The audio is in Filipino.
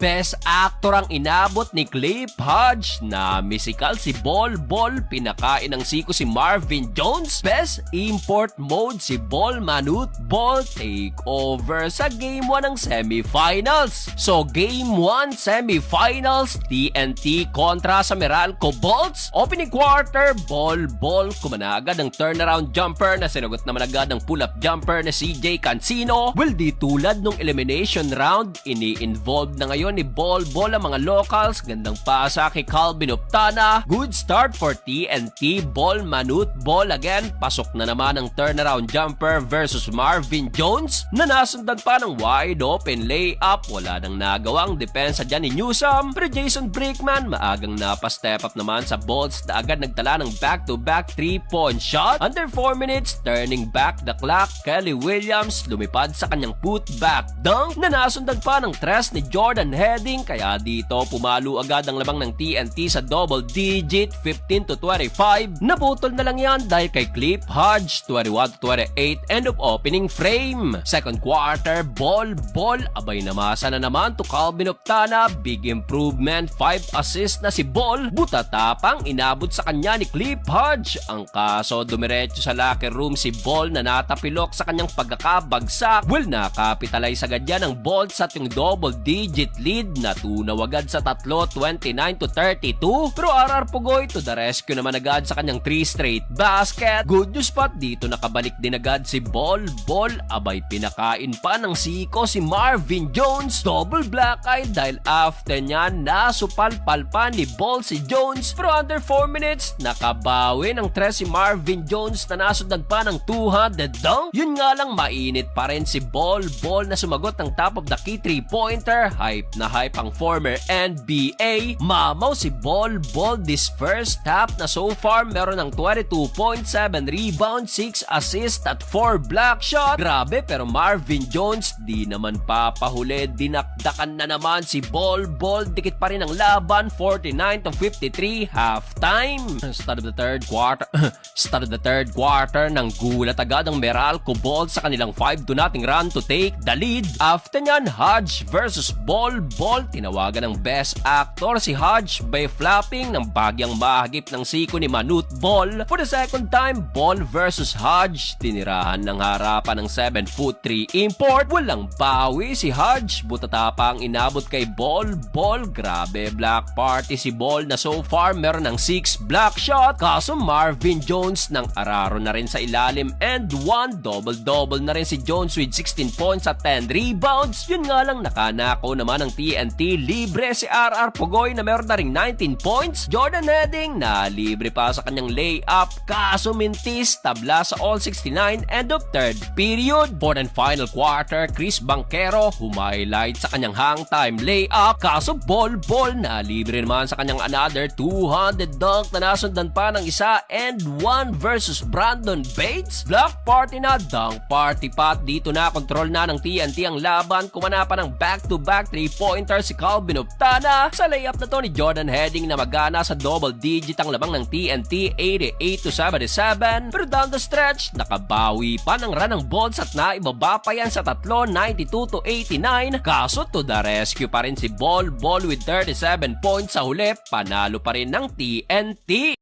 Best Actor ang inabot ni Cliff Hodge na musical si BOLBOL, pinakain ng siko si Marvin Jones. Best Import Mode si Bol Manut Bol take over sa Game 1 ng semifinals. So Game 1 semifinals, TNT kontra sa Meralco Bolts. Opening quarter, BOLBOL kumana agad ng turnaround jumper na sinagot naman agad ng pull-up jumper na CJ Cancino. Well, di tulad nung elimination round, ini-involved na ngayon ni BOLBOL ang mga locals. Gandang pasa kay Calvin Optana. Good start for TNT. Bol Manut Bol again. Pasok na naman ang turnaround jumper versus Marvin Jones na nasundan pa ng wide open layup. Wala nang nagawang depensa dyan ni Newsome. Pero Jason Brickman maagang napa-step up naman sa Bolts na agad nagtala ng back-to-back 3-point shot. Under 4 minutes, turning back the clock, Kelly Williams lumipad sa kanyang putback dunk na nasundan pa ng tres ni Jordan Heading, kaya dito pumalo agad ang labang ng TNT sa double digit, 15-25. Naputol na lang yan dahil kay Cliff Hodge, 21-28, end of opening frame. Second quarter, BOLBOL, abay namasa na naman to Calvin Optana, big improvement, 5 assists na si Bol. Butatapang inabot sa kanya ni Cliff Hodge. Ang kaso, dumiretso sa locker room si Bol na natapilok sa kanyang pagkakabagsak. Well, nakapitalize agad yan ng Bolts at yung double digit lead na tunaw agad sa tatlo, 29-32. Pero RR Pugoy to the rescue naman agad sa kanyang 3 straight basket. Good news pa, dito nakabalik din agad si BOLBOL. Abay, pinakain pa ng siko si Marvin Jones. Double black eye dahil after niya nasupalpal pa ni Bol si Jones. Pero under 4 minutes, nakabawi ng tres si Marvin Jones na nasundan pa ng 200 dunk. Yun nga lang, mainit pa rin si BOLBOL na sumagot ng top of the key 3-pointer. Hype na hype ang former NBA. Mamaw si BOLBOL this first half na so far meron ng 22.7 rebound, 6 assist at 4 block shot. Grabe, pero Marvin Jones di naman papahuli. Dinakdakan na naman si BOLBOL. Dikit pa rin ang laban, 49-53 halftime. Start of the third quarter ng gulat agad ang Meralco Bolts sa kanilang 5-0 run to take the lead. After nyan, Hodge versus BOLBOL. Tinawagan ng best actor si Hodge by flapping ng bagyang mahagip ng siko ni Manut Bol. For the second time, Bol versus Hodge. Tinirahan ng harapan ng 7'3" import. Walang bawi si Hodge. Butatapa ang inabot kay BOLBOL. Grabe, black party si Bol na so far meron ng 6 block shot. Kaso Marvin Jones ng araro na rin sa ilalim and 1 double-double na rin si Jones with 16 points at 10 rebounds. Yun nga lang, nakanako naman ng TNT. Libre si RR Pugoy na meron na ring 19 points. Jordan Heading na libre pa sa kanyang layup. Kaso mintis, tabla sa all 69 end of third period. Fourth and final quarter, Chris Banquero humighlight sa kanyang hang time layup. Kaso BOLBOL na libre naman sa kanyang another 200 dunk na nasundan pa ng isa and 1 versus Brandon Bates. Block party na, dunk party pa. Dito na kontrol na ng TNT ang laban. Kumana pa ng back-to-back 3-pointer si Calvin Optana. Sa layup na to ni Jordan Heading na magana sa double digit ang labang ng TNT, 88-77. Pero down the stretch, nakabawi pa ng run ng Bolts at naibaba pa yan sa tatlo, 92-89. Kaso to the rescue pa rin si BOLBOL with 37 points sa huli. Panalo pa rin ng TNT.